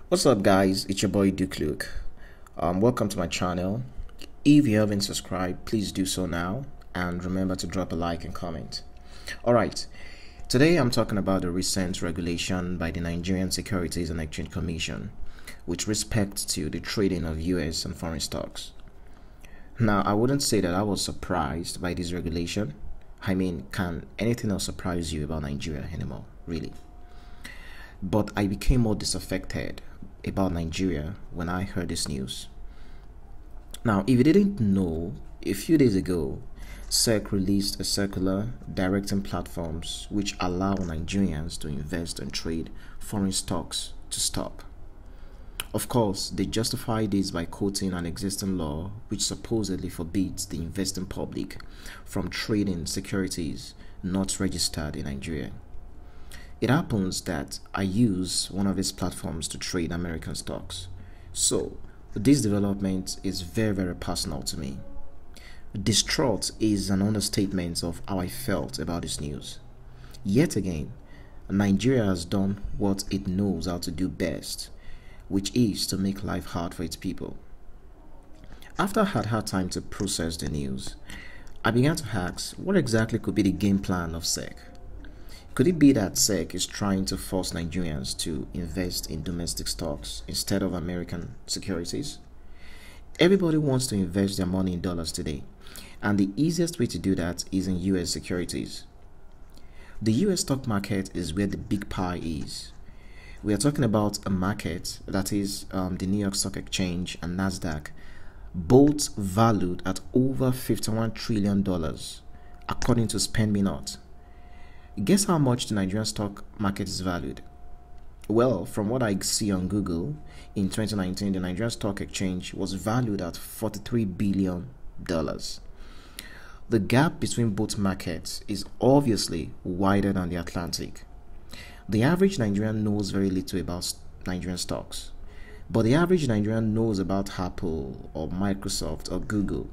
What's up, guys? It's your boy Duke Luke. Welcome to my channel. If you haven't subscribed, please do so now, and remember to drop a like and comment. Alright, today I'm talking about the recent regulation by the Nigerian Securities and Exchange Commission with respect to the trading of US and foreign stocks. Now, I wouldn't say that I was surprised by this regulation. I mean, can anything else surprise you about Nigeria anymore, really? But I became more disaffected about Nigeria when I heard this news. Now, if you didn't know, a few days ago, SEC released a circular directing platforms which allow Nigerians to invest and trade foreign stocks to stop. Of course, they justify this by quoting an existing law which supposedly forbids the investing public from trading securities not registered in Nigeria. It happens that I use one of these platforms to trade American stocks. So, this development is very personal to me. Distraught is an understatement of how I felt about this news. Yet again, Nigeria has done what it knows how to do best, which is to make life hard for its people. After I had time to process the news, I began to ask what exactly could be the game plan of SEC. Could it be that SEC is trying to force Nigerians to invest in domestic stocks instead of American securities? Everybody wants to invest their money in dollars today, and the easiest way to do that is in US securities. The US stock market is where the big pie is. We are talking about a market that is the New York Stock Exchange and Nasdaq, both valued at over $51 trillion, according to Spend Me Not. Guess how much the Nigerian stock market is valued? Well, from what I see on Google, in 2019, the Nigerian Stock Exchange was valued at $43 billion. The gap between both markets is obviously wider than the Atlantic. The average Nigerian knows very little about Nigerian stocks, but the average Nigerian knows about Apple or Microsoft or Google.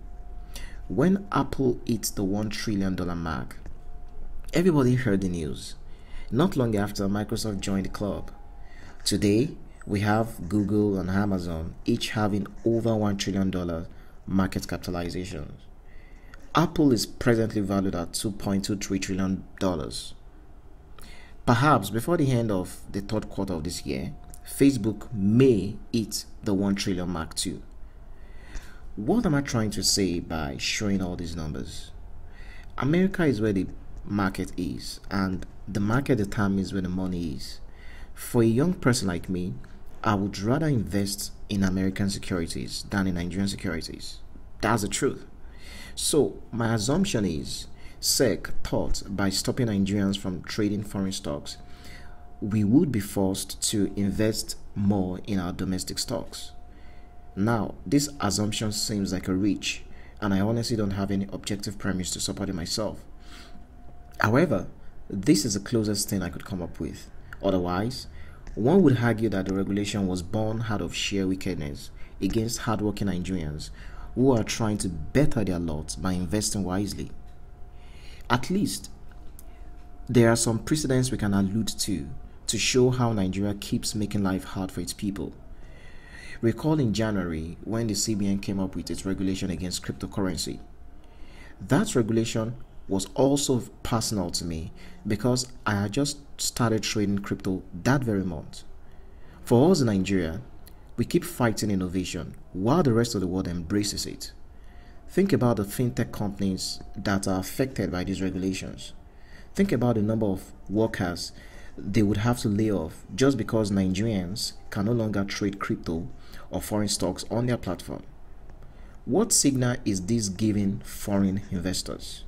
When Apple hit the $1 trillion mark, everybody heard the news. Not long after, Microsoft joined the club. Today, we have Google and Amazon each having over $1 trillion market capitalization. Apple is presently valued at $2.23 trillion. Perhaps before the end of the third quarter of this year, Facebook may hit the 1 trillion mark too. What am I trying to say by showing all these numbers? America is where the market is, and the market determines where the money is. For a young person like me, I would rather invest in American securities than in Nigerian securities. That's the truth. So my assumption is SEC thought by stopping Nigerians from trading foreign stocks, we would be forced to invest more in our domestic stocks. Now, this assumption seems like a reach, and I honestly don't have any objective premise to support it myself. However, this is the closest thing I could come up with. Otherwise, one would argue that the regulation was born out of sheer wickedness against hardworking Nigerians who are trying to better their lot by investing wisely. At least, there are some precedents we can allude to show how Nigeria keeps making life hard for its people. Recall in January when the CBN came up with its regulation against cryptocurrency. That regulation was also personal to me because I had just started trading crypto that very month. For us in Nigeria, we keep fighting innovation while the rest of the world embraces it. Think about the fintech companies that are affected by these regulations. Think about the number of workers they would have to lay off just because Nigerians can no longer trade crypto or foreign stocks on their platform. What signal is this giving foreign investors?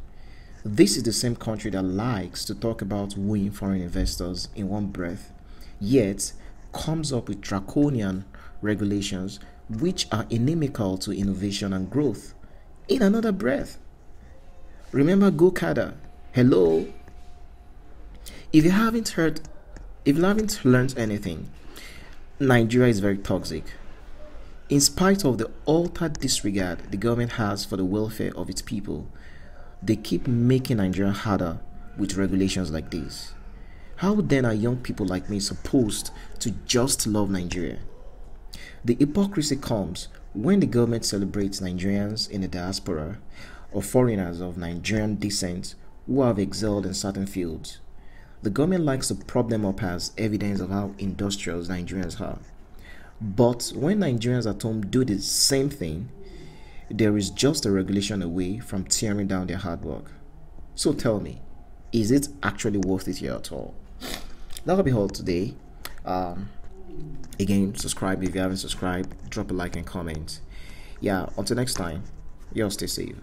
This is the same country that likes to talk about wooing foreign investors in one breath, yet comes up with draconian regulations which are inimical to innovation and growth in another breath. Remember Go-Kada? Hello? If you haven't learned anything, Nigeria is very toxic. In spite of the utter disregard the government has for the welfare of its people, they keep making Nigeria harder with regulations like this. How then are young people like me supposed to just love Nigeria? The hypocrisy comes when the government celebrates Nigerians in the diaspora or foreigners of Nigerian descent who have excelled in certain fields. The government likes to prop them up as evidence of how industrious Nigerians are. But when Nigerians at home do the same thing, there is just a regulation away from tearing down their hard work. So tell me, is it actually worth it here at all? That'll be all today. Again, subscribe if you haven't subscribed, drop a like and comment. Yeah, until next time, y'all stay safe.